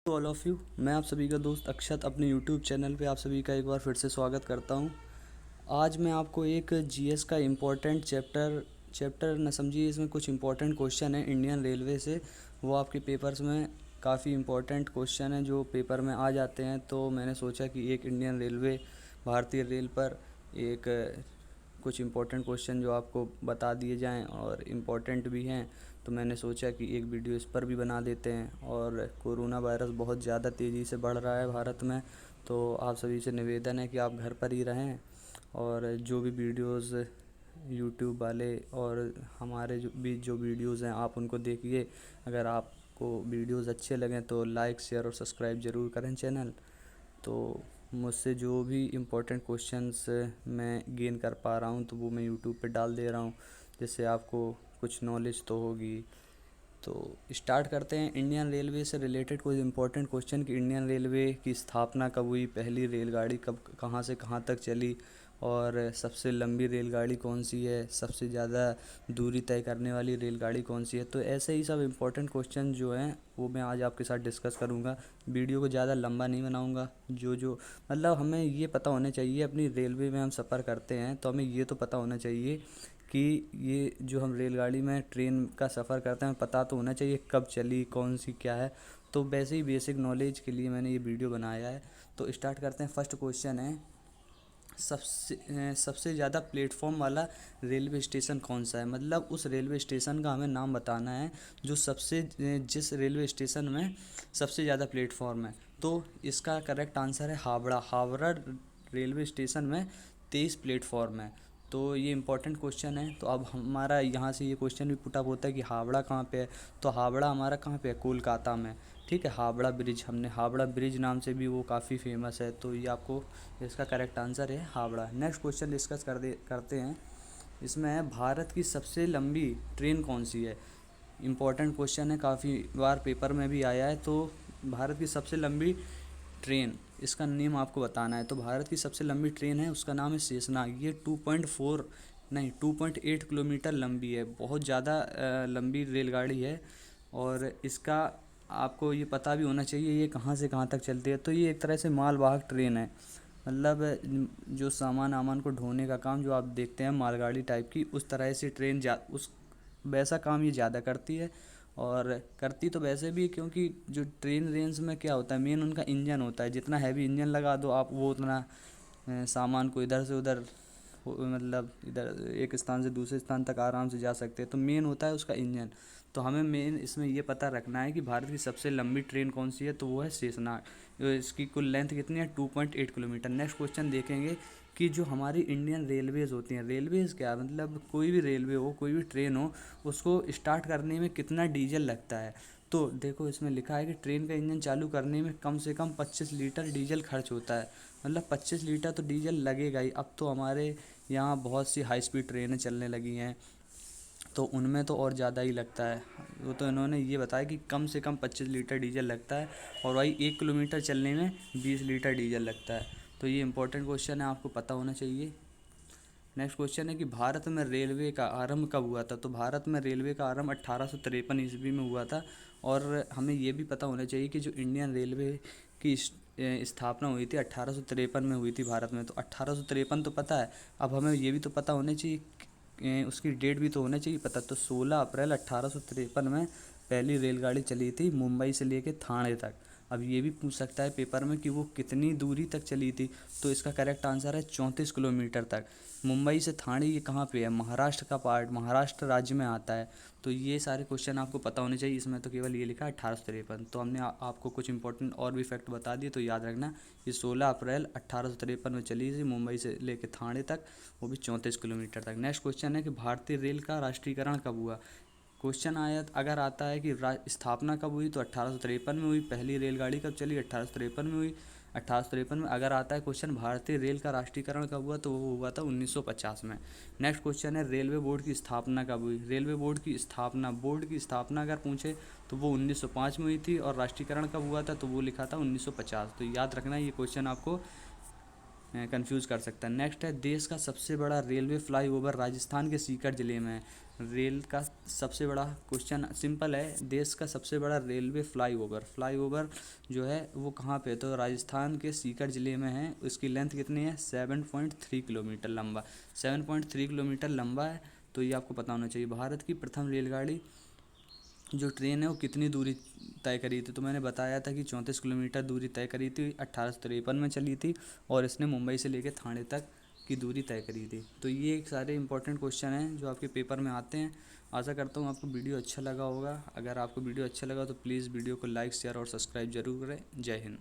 तो all of you, मैं आप सभी का दोस्त अक्षत अपने यूट्यूब चैनल पे आप सभी का एक बार फिर से स्वागत करता हूँ। आज मैं आपको एक जीएस का इम्पोर्टेंट चैप्टर चैप्टर न समझिए, इसमें कुछ इम्पोर्टेंट क्वेश्चन है इंडियन रेलवे से। वो आपके पेपर्स में काफ़ी इम्पोर्टेंट क्वेश्चन हैं जो पेपर में आ जाते हैं। तो मैंने सोचा कि एक इंडियन रेलवे भारतीय रेल पर एक कुछ इम्पोर्टेंट क्वेश्चन जो आपको बता दिए जाएं और इम्पोर्टेंट भी हैं, तो मैंने सोचा कि एक वीडियो इस पर भी बना देते हैं। और कोरोना वायरस बहुत ज़्यादा तेज़ी से बढ़ रहा है भारत में, तो आप सभी से निवेदन है कि आप घर पर ही रहें और जो भी वीडियोस यूट्यूब वाले और हमारे जो वीडियोस हैं आप उनको देखिए। अगर आपको वीडियोस अच्छे लगें तो लाइक शेयर और सब्सक्राइब ज़रूर करें चैनल। तो मुझसे जो भी इम्पोर्टेंट क्वेश्चंस मैं गेन कर पा रहा हूँ तो वो मैं यूट्यूब पे डाल दे रहा हूँ, जिससे आपको कुछ नॉलेज तो होगी। तो स्टार्ट करते हैं इंडियन रेलवे से रिलेटेड कुछ इम्पोर्टेंट क्वेश्चन कि इंडियन रेलवे की स्थापना कब हुई, पहली रेलगाड़ी कब कहाँ से कहाँ तक चली, और सबसे लंबी रेलगाड़ी कौन सी है, सबसे ज़्यादा दूरी तय करने वाली रेलगाड़ी कौन सी है। तो ऐसे ही सब इम्पोर्टेंट क्वेश्चन जो हैं वो मैं आज आपके साथ डिस्कस करूँगा। वीडियो को ज़्यादा लंबा नहीं बनाऊँगा। जो मतलब हमें ये पता होना चाहिए, अपनी रेलवे में हम सफ़र करते हैं तो हमें ये तो पता होना चाहिए कि ये जो हम रेलगाड़ी में ट्रेन का सफ़र करते हैं पता तो होना चाहिए कब चली, कौन सी, क्या है। तो वैसे ही बेसिक नॉलेज के लिए मैंने ये वीडियो बनाया है। तो स्टार्ट करते हैं। फर्स्ट क्वेश्चन है, सबसे ज़्यादा प्लेटफॉर्म वाला रेलवे स्टेशन कौन सा है। मतलब उस रेलवे स्टेशन का हमें नाम बताना है जो जिस रेलवे स्टेशन में सबसे ज़्यादा प्लेटफॉर्म है। तो इसका करेक्ट आंसर है हावड़ा। हावड़ा रेलवे स्टेशन में 23 प्लेटफॉर्म है। तो ये इंपॉर्टेंट क्वेश्चन है। तो अब हमारा यहाँ से ये क्वेश्चन भी पुटअप होता है कि हावड़ा कहाँ पे है। तो हावड़ा हमारा कहाँ पे है, कोलकाता में। ठीक है, हावड़ा ब्रिज, हमने हावड़ा ब्रिज नाम से भी वो काफ़ी फेमस है। तो ये आपको इसका करेक्ट आंसर है हावड़ा। नेक्स्ट क्वेश्चन डिस्कस करते हैं। इसमें है भारत की सबसे लंबी ट्रेन कौन सी है। इम्पोर्टेंट क्वेश्चन है, काफ़ी बार पेपर में भी आया है। तो भारत की सबसे लंबी ट्रेन, इसका नेम आपको बताना है। तो भारत की सबसे लंबी ट्रेन है, उसका नाम है शेषनाग। ये 2.4 नहीं 2.8 किलोमीटर लंबी है, बहुत ज़्यादा लंबी रेलगाड़ी है। और इसका आपको ये पता भी होना चाहिए ये कहाँ से कहाँ तक चलती है। तो ये एक तरह से मालवाहक ट्रेन है। मतलब जो सामान आमान को ढोने का काम जो आप देखते हैं मालगाड़ी टाइप की, उस तरह से ट्रेन उस वैसा काम ये ज़्यादा करती है। और करती तो वैसे भी, क्योंकि जो ट्रेन रेंज में क्या होता है, मेन उनका इंजन होता है। जितना हैवी इंजन लगा दो आप, वो उतना सामान को इधर से उधर मतलब इधर एक स्थान से दूसरे स्थान तक आराम से जा सकते हैं। तो मेन होता है उसका इंजन। तो हमें मेन इसमें ये पता रखना है कि भारत की सबसे लंबी ट्रेन कौन सी है, तो वो है शेषनाग। इसकी कुल लेंथ कितनी है, 2.8 किलोमीटर। नेक्स्ट क्वेश्चन देखेंगे कि जो हमारी इंडियन रेलवेज़ होती हैं, रेलवेज़ क्या मतलब कोई भी रेलवे हो, कोई भी ट्रेन हो, उसको स्टार्ट करने में कितना डीजल लगता है। तो देखो इसमें लिखा है कि ट्रेन का इंजन चालू करने में कम से कम 25 लीटर डीजल खर्च होता है। मतलब 25 लीटर तो डीजल लगेगा ही। अब तो हमारे यहाँ बहुत सी हाई स्पीड ट्रेनें चलने लगी हैं, तो उनमें तो और ज़्यादा ही लगता है। वो तो इन्होंने ये बताया कि कम से कम 25 लीटर डीजल लगता है, और वही 1 किलोमीटर चलने में 20 लीटर डीजल लगता है। तो ये इंपॉर्टेंट क्वेश्चन है, आपको पता होना चाहिए। नेक्स्ट क्वेश्चन है कि भारत में रेलवे का आरंभ कब हुआ था। तो भारत में रेलवे का आरंभ 1853 ईस्वी में हुआ था। और हमें ये भी पता होना चाहिए कि जो इंडियन रेलवे की स्थापना हुई थी 1853 में हुई थी भारत में। तो 1853 तो पता है, अब हमें ये भी तो पता होना चाहिए उसकी डेट भी तो होना चाहिए पता। तो 16 अप्रैल 1853 में पहली रेलगाड़ी चली थी मुंबई से लेके थाने तक। अब ये भी पूछ सकता है पेपर में कि वो कितनी दूरी तक चली थी। तो इसका करेक्ट आंसर है 34 किलोमीटर तक। मुंबई से ठाणे ये कहाँ पे है, महाराष्ट्र का पार्ट, महाराष्ट्र राज्य में आता है। तो ये सारे क्वेश्चन आपको पता होने चाहिए। इसमें तो केवल ये लिखा है 1853। तो हमने आपको कुछ इंपॉर्टेंट और भी फैक्ट बता दिए, तो याद रखना ये 16 अप्रैल 1853 में चली थी मुंबई से लेकर थाने तक, वो भी 34 किलोमीटर तक। नेक्स्ट क्वेश्चन है कि भारतीय रेल का राष्ट्रीयकरण कब हुआ। क्वेश्चन आया अगर आता है कि स्थापना कब हुई, तो 1853 में हुई। पहली रेलगाड़ी कब चली, 1853 में हुई। 1853 में। अगर आता है क्वेश्चन भारतीय रेल का राष्ट्रीयकरण कब हुआ, तो वो हुआ था 1950 में। नेक्स्ट क्वेश्चन है रेलवे बोर्ड की स्थापना कब हुई। रेलवे बोर्ड की स्थापना अगर पूछे तो वो 1905 में हुई थी, और राष्ट्रीयकरण कब हुआ था, तो वो लिखा था 1950। तो याद रखना ये क्वेश्चन आपको कंफ्यूज कर सकता है। नेक्स्ट है, देश का सबसे बड़ा रेलवे फ्लाईओवर राजस्थान के सीकर ज़िले में है। रेल का सबसे बड़ा क्वेश्चन सिंपल है, देश का सबसे बड़ा रेलवे फ्लाईओवर जो है वो कहाँ पे है, तो राजस्थान के सीकर ज़िले में है। उसकी लेंथ कितनी है, 7.3 किलोमीटर लंबा, 7.3 किलोमीटर लंबा है। तो ये आपको पता होना चाहिए। भारत की प्रथम रेलगाड़ी जो ट्रेन है वो कितनी दूरी तय करी थी, तो मैंने बताया था कि 34 किलोमीटर दूरी तय करी थी, 1853 में चली थी, और इसने मुंबई से लेकर थाने तक की दूरी तय करी थी। तो ये एक सारे इंपॉर्टेंट क्वेश्चन हैं जो आपके पेपर में आते हैं। आशा करता हूँ आपको वीडियो अच्छा लगा होगा। अगर आपको वीडियो अच्छा लगा तो प्लीज़ वीडियो को लाइक शेयर और सब्सक्राइब जरूर करें। जय हिंद।